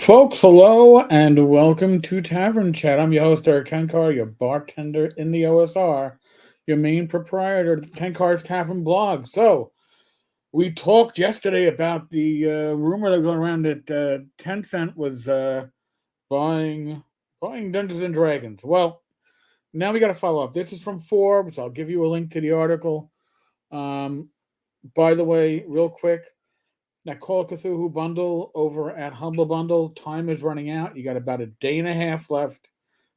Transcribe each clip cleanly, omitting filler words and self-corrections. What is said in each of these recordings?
Folks, hello and welcome to Tavern Chat. I'm your host, Eric Tenkar, your bartender in the OSR, your main proprietor of Tenkar's Tavern blog. So, we talked yesterday about the rumor that was going around that Tencent was buying Dungeons and Dragons. Well, now we got to follow up. This is from Forbes. I'll give you a link to the article. Um, by the way, real quick, that Call of Cthulhu bundle over at Humble Bundle, time is running out. You got about a day and a half left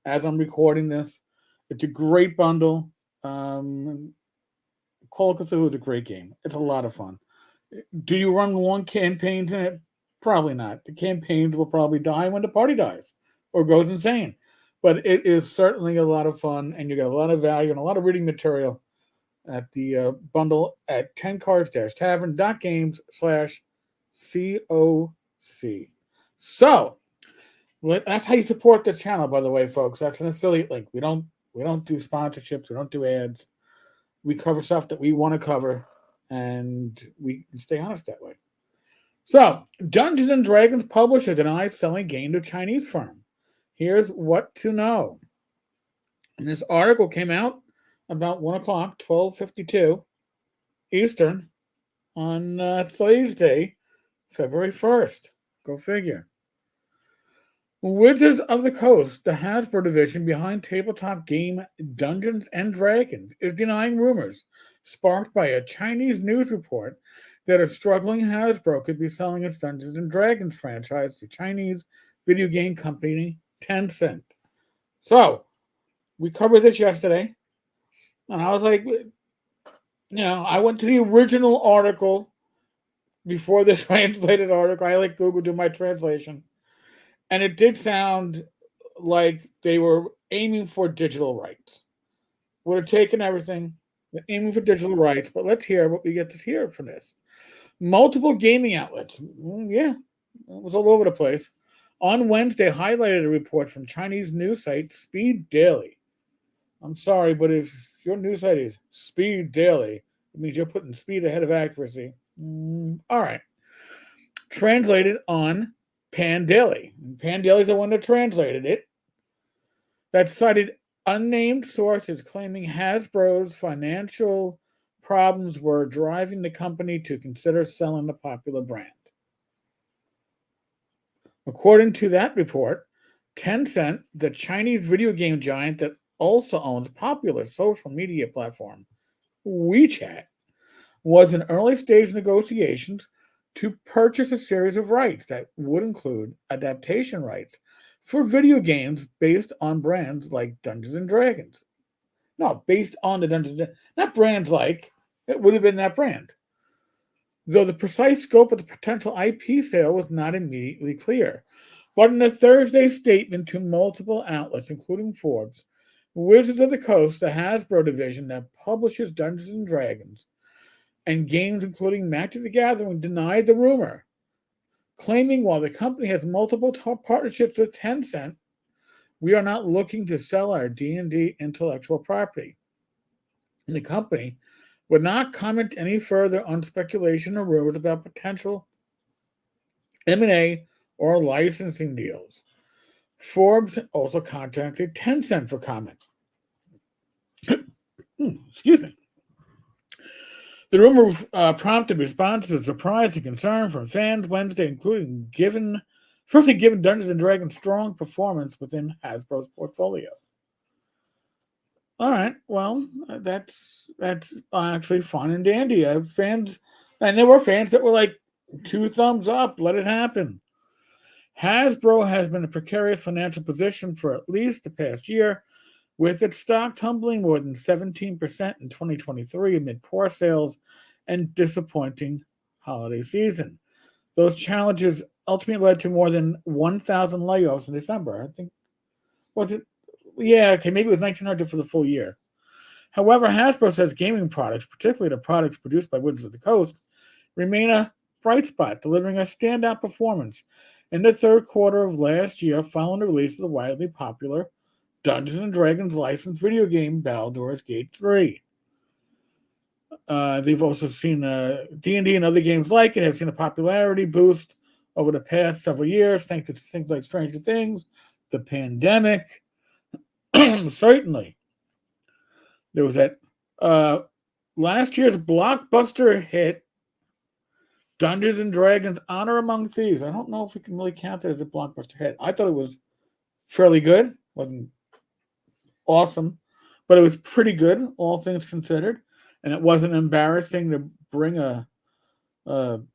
as I'm recording this. It's a great bundle. Call of Cthulhu is a great game. It's a lot of fun. Do you run long campaigns in it? Probably not. The campaigns will probably die when the party dies or goes insane. But it is certainly a lot of fun, and you get a lot of value and a lot of reading material at the bundle at tencars-tavern.games/COC. So that's how you support this channel, by the way, folks. That's an affiliate link. We don't do sponsorships. We don't do ads. We cover stuff that we want to cover, and we can stay honest that way. So, Dungeons and Dragons publisher denies selling game to Chinese firm. Here's what to know. And this article came out about 1 o'clock, 12:52 Eastern on Thursday, February 1st. Go figure. Wizards of the Coast, the Hasbro division behind tabletop game Dungeons and Dragons, is denying rumors sparked by a Chinese news report that a struggling Hasbro could be selling its Dungeons and Dragons franchise to Chinese video game company Tencent. So, we covered this yesterday, and I was like, I went to the original article before the translated article. I let Google do my translation. And it did sound like they were aiming for digital rights. Would have taken everything, aiming for digital rights, but let's hear what we get to hear from this. Multiple gaming outlets, it was all over the place, on Wednesday highlighted a report from Chinese news site Speed Daily. I'm sorry, but if your news site is Speed Daily, it means you're putting speed ahead of accuracy. All right. Translated on Pan Daily. Pan Daily is the one that translated it. That cited unnamed sources claiming Hasbro's financial problems were driving the company to consider selling the popular brand. According to that report, Tencent, the Chinese video game giant that also owns popular social media platform WeChat, was in early stage negotiations to purchase a series of rights that would include adaptation rights for video games based on brands like Dungeons and Dragons. No, based on the Dungeons and Dragons. Not brands like, it would have been that brand. Though the precise scope of the potential IP sale was not immediately clear. But in a Thursday statement to multiple outlets, including Forbes, Wizards of the Coast, the Hasbro division that publishes Dungeons and Dragons, and games including Magic the Gathering, denied the rumor, claiming while the company has multiple partnerships with Tencent, we are not looking to sell our D&D intellectual property. And the company would not comment any further on speculation or rumors about potential M&A or licensing deals. Forbes also contacted Tencent for comment. Excuse me. The rumor prompted responses of surprise and concern from fans Wednesday, including especially given Dungeons and Dragons' strong performance within Hasbro's portfolio. All right, well, that's actually fun and dandy. I have fans, and there were fans that were like, 2 thumbs up, let it happen. Hasbro has been in a precarious financial position for at least the past year, with its stock tumbling more than 17% in 2023 amid poor sales and disappointing holiday season. Those challenges ultimately led to more than 1,000 layoffs in December. I think, was it? Yeah, okay, maybe it was 1,900 for the full year. However, Hasbro says gaming products, particularly the products produced by Wizards of the Coast, remain a bright spot, delivering a standout performance in the third quarter of last year following the release of the widely popular Dungeons and Dragons licensed video game Baldur's Gate 3. They've also seen D&D and other games like it have seen a popularity boost over the past several years, thanks to things like Stranger Things, the pandemic. Certainly, there was that last year's blockbuster hit, Dungeons and Dragons: Honor Among Thieves. I don't know if we can really count that as a blockbuster hit. I thought it was fairly good. Wasn't awesome, but it was pretty good, all things considered. And it wasn't embarrassing to bring well,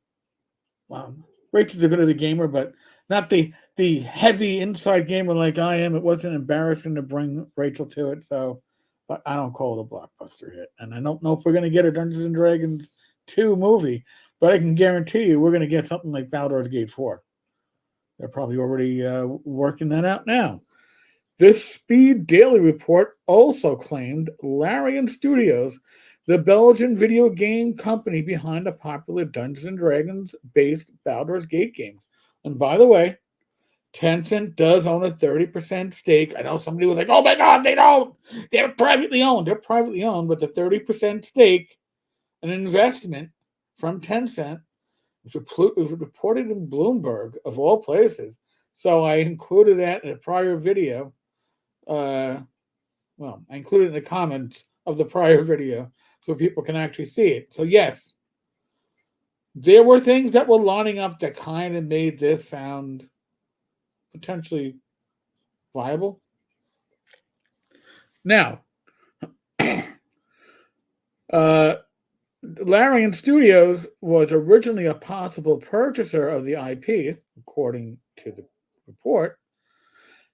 Rachel's a bit of a gamer, but not the heavy inside gamer like I am. It wasn't embarrassing to bring Rachel to it, so but I don't call it a blockbuster hit. And I don't know if we're going to get a Dungeons and Dragons 2 movie, but I can guarantee you we're going to get something like Baldur's Gate 4. They're probably already working that out now. This Speed Daily report also claimed Larian Studios, the Belgian video game company behind the popular Dungeons and Dragons based Baldur's Gate games. And by the way, Tencent does own a 30% stake. I know somebody was like, oh my God, they don't. They're privately owned. They're privately owned, but the 30% stake, an investment from Tencent, was reported in Bloomberg, of all places. So I included that in a prior video. I included it in the comments of the prior video so people can actually see it. So yes, there were things that were lining up that kind of made this sound potentially viable. Now, Larian Studios was originally a possible purchaser of the IP, according to the report,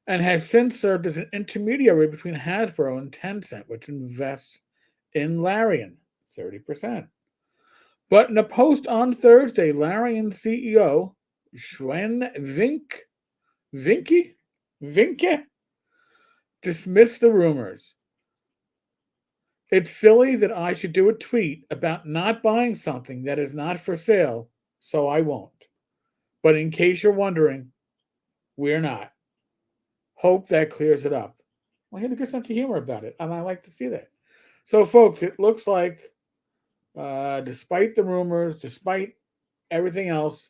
and has since served as an intermediary between Hasbro and Tencent, which invests in Larian, 30%. But in a post on Thursday, Larian CEO Sven Vinke dismissed the rumors. It's silly that I should do a tweet about not buying something that is not for sale, so I won't. But in case you're wondering, we're not. Hope that clears it up. Well, he had a good sense of humor about it, and I like to see that. So, folks, it looks like, despite the rumors, despite everything else,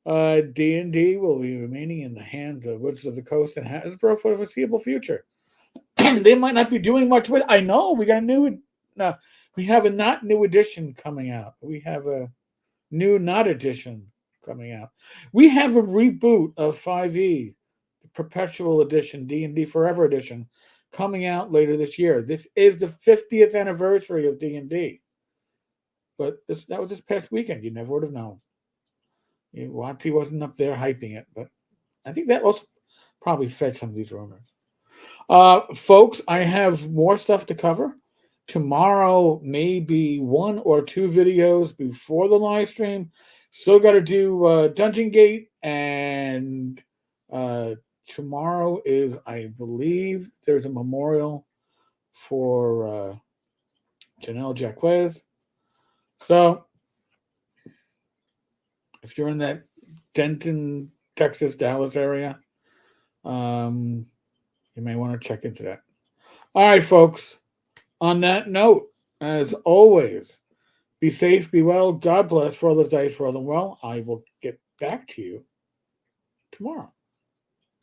D&D will be remaining in the hands of Wizards of the Coast and Hasbro for the foreseeable future. They might not be doing much with. I know we got we have a not new edition coming out. We have a new not edition coming out. We have a reboot of 5e, the Perpetual Edition, D&D Forever Edition, coming out later this year. This is the 50th anniversary of D&D. But that was this past weekend. You never would have known. WotC wasn't up there hyping it, but I think that also probably fed some of these rumors. Folks, I have more stuff to cover. Tomorrow, maybe 1 or 2 videos before the live stream. Still got to do Dungeon Gate, and tomorrow is, I believe, there's a memorial for Janelle Jacquez. So, if you're in that Denton, Texas, Dallas area, you may want to check into that. All right, folks. On that note, as always, be safe, be well, God bless, roll those dice, roll them well. I will get back to you tomorrow.